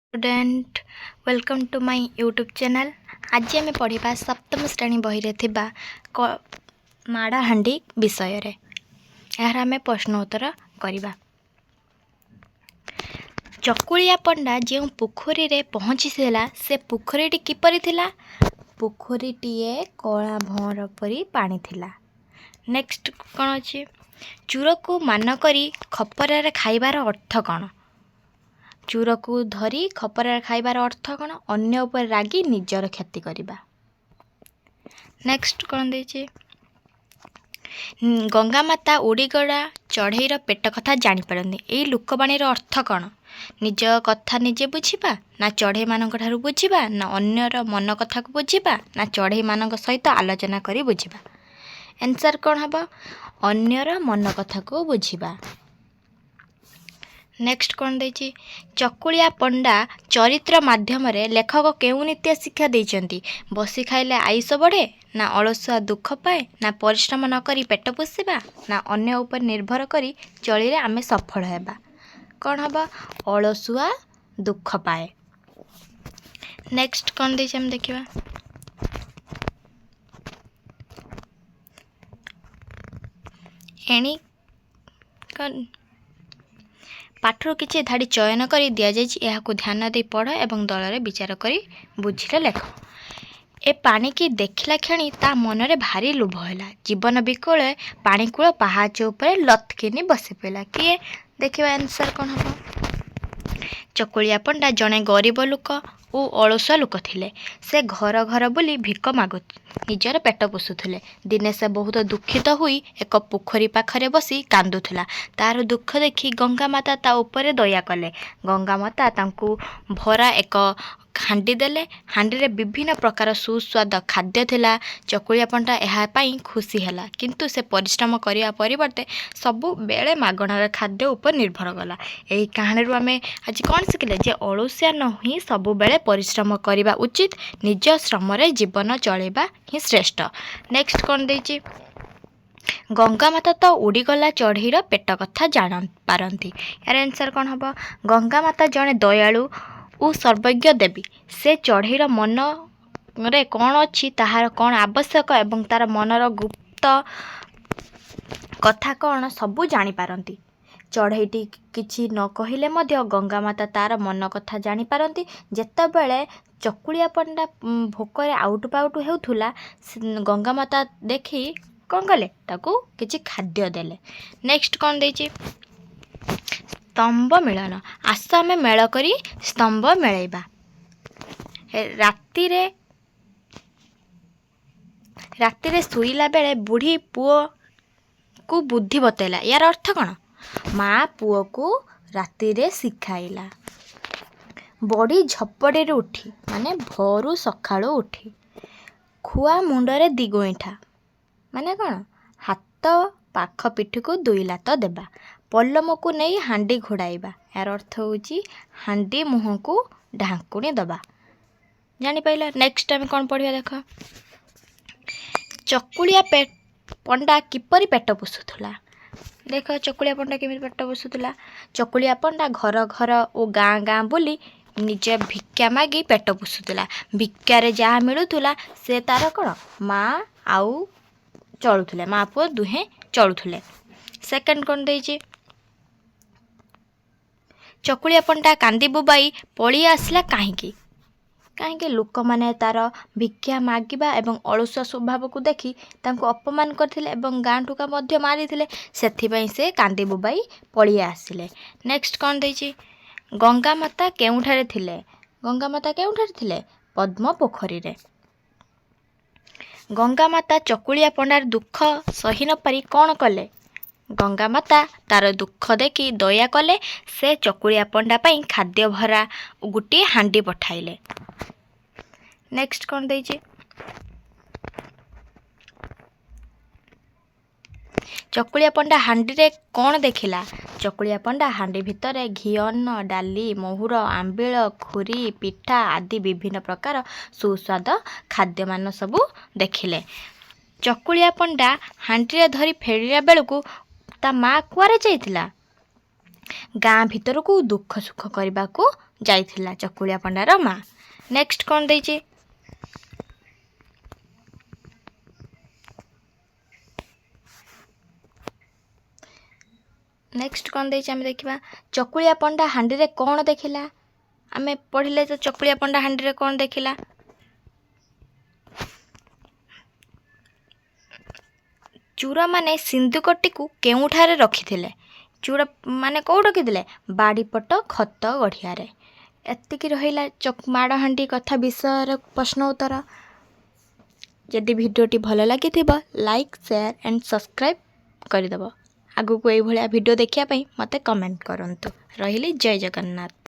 Student welcome to my YouTube channel. आज आम पढ़ा सप्तम श्रेणी बही रे थिबा माड़ाहांडी विषय रे। यार आम प्रश्न उत्तर करवा। चकुलिया पंडा जो पोखरी रे पहुँची से पोखरीटी किपरि थिला? पोखरीटीए कला भंवर परी पानी थिला। नेक्स्ट कौन अच्छे? चूर को मान करी खपर खाइबार अर्थ कौन? चूर को धरी खपर खाइबार अर्थ कौन? अन्य उपर रागी निजर क्षति करवा। नेक्स्ट कौन देचे? गंगा माता उड़ीगड़ा चढ़ईर पेट कथा जानीपारती। यही लोकवाणी अर्थ कौन? निज कथा निजे बुझा ना चढ़ई मान बुझा ना अन्यर मन कथा को बुझा ना चढ़ई मान सहित आलोचना करी बुझा। आंसर कौन हम? अन्यर मन कथा को बुझा। नेक्स्ट कौन देची? चकुलिया पंडा चरित्र माध्यम लेखक केउ नीति शिक्षा देइचंती? बसी खाइले आयुष बढ़े ना अलसुआ दुख पाए ना परिश्रम न करी पेट पोषिबा ना अन्य उपर निर्भर करी चलिले आमे सफल हेबा। कौन हम? अलसुआ दुख पाए। नेक्स्ट कौन देची हम देखिबा। एणी कौन पाठर किसी धाड़ी चयन कर दि जाए ध्यान दे पढ़ एवं दल विचार कर बुझे लेख। ए पानी की देखला क्षणी ता मन रे भारी लोभ है। जीवन विकल पानी कूल पहाच उपर लथकिनी बसी पड़ा। किए देखिए आंसर कौन हम? चकुलिया पंडा जड़े गरीब लोक और अलसुआ लोक थिले। से घर घर बुली भिक मागु निजर पेट पोषुले। दिने से बहुत दुखित हुई एक पोखरी पाखरे बसी कांदुला। तार दुख देखी गंगा माता ता उपरे दया कले। गंगा माता तांकु भरा एक हांडी देले। हांडी रे विभिन्न प्रकार सुस्वाद खाद्य थिला। चकुलिया पंडा एहा पई खुशी हैला, किंतु से परिश्रम करिया परिवर्ते सबु बेले मागणार खाद्य उपर निर्भर कला। एही कहानी रु आमे आज कोन सिखले जे अलुसिया न हुई सबु बेले परिश्रम करिबा उचित। निज श्रम रे जीवन चलेबा ही श्रेष्ठ। नेक्स्ट कोन देची? गंगा माता तो उड़ीगला चढ़ईर पेट कथा जान पारती। यार आंसर कौन हम? गंगा माता जड़े दयालु और सर्वज्ञ देवी। से चढ़ईर मन रे कौन अच्छी ताहार कौन आवश्यक एवं तार मनर गुप्त कथा कौन सबू जानी पारती। चढ़ईटी किछि न कहिले मध्य गंगा माता तार मन कथा जानी पारती। जेतेबेले चकुलिया पंडा भोकरे आउट पाउट हेउथुला गंगा माता देखी कौन कले ताकू किछि खाद्य देले। नेक्स्ट कौन देची? स्तंभ मिलन। आस आमे मेल करी स्तंभ मेलैबा। रातिरे शुईला बेले बुढ़ी पुओ को बुद्धि बतैला। यार अर्थ कौन? माँ पुओ को रातिरे शिखाइला। बड़ी झपड़े उठी माने भोरू सकाळू उठी। खुआ मुंडरे दिगोईठा माने कौन? हाथ पाख पिठी को दुई लात देबा। पल्लम को नहीं हांडी घोड़ाइबा। यार अर्थ होची हांडी मुह को ढांकुणी दबा। जानी पाइला। नेक्स्ट टाइम कौन पढ़िया देख। चकुलिया पंडा किपरि पेट पोषुला? देख चकुलिया पंडा केमिति पेट पोषुला। चकुलिया पंडा घर घर और गाँ गाँ बुली निजे भिक्षा मागी पेट पोषुला। भिक्षारे जहाँ मिलूला से तार कौन माँ आउ चलुले। माँ पुओ दुहे चलुले। सेकेंड कौन देची? चकुलिया पंडा कांदी बुबाई पड़ी आसला कहीं? कहीं लोक माने तार भिक्षा मागिबा एवं अलसुआ स्वभाव को देखी तांको अपमान करथिले एवं गाँ ठुका मध्य मारिथिले। सेथिबाई से कांदी बुबाई पड़ी आसिले। नेक्स्ट कौन देची? गंगा माता केउठारे थिले? गंगा माता केउठारे थिले? पद्म पोखरी रे। गंगा माता चकुलिया पंडार दुख सही न पारी कौन कले? गंगा माता तार दुख देखी दया कले। से चकुलिया पंडा पाई खाद्य भरा गोटे हांडी पठाइले। नेक्स्ट कौन देची? चकुलिया पंडा हांडी रे कौन देखिला? चकुलिया पंडा हांडी भितर घी अन्न डाली महुर आंबिल खुरी पिठा आदि विभिन्न प्रकार सुस्वाद खाद्य मान सबू देखिले। चकुलिया पंडा हांडी रे धरी फेरिया बेलू ता माँ कुआरे जाइतिला? गाँ भितर को दुख सुख करने को ଯାଇଥିଲା ଚକୁଳିଆ ପଣ୍ଡାର ମା। ନେକ୍ସଟ କ'ଣ ଦେଇଛି? ନେକ୍ସଟ କ'ଣ ଦେଇଛି ଆମେ ଦେଖିବା। ଚକୁଳିଆ ପଣ୍ଡା ହାଣ୍ଡିରେ କ'ଣ ଦେଖିଲା? ଆମେ ପଢ଼ିଲେ ତ ଚକୁଳିଆ ପଣ୍ଡା ହାଣ୍ଡିରେ କ'ଣ ଦେଖିଲା? ଚୋରମାନେ ସିନ୍ଦୁକଟିକୁ କେଉଁଠାରେ ରଖିଥିଲେ? ଚୋର ମାନେ କେଉଁ ରଖିଥିଲେ? ବାଡ଼ିପଟ ଖତ ଗଢ଼ିଆରେ। ଏତିକି ରହିଲା ମାଡ଼ହାଣ୍ଡି କଥା ବିଷୟରେ ପ୍ରଶ୍ନ ଉତ୍ତର। ଯଦି ଭିଡ଼ିଓଟି ଭଲ ଲାଗିଥିବ ଲାଇକ୍ ସେୟାର ଆଣ୍ଡ ସବସ୍କ୍ରାଇବ୍ କରିଦେବ। ଆଗକୁ ଏଇଭଳିଆ ଭିଡ଼ିଓ ଦେଖିବା ପାଇଁ ମୋତେ କମେଣ୍ଟ କରନ୍ତୁ। ରହିଲି, ଜୟ ଜଗନ୍ନାଥ।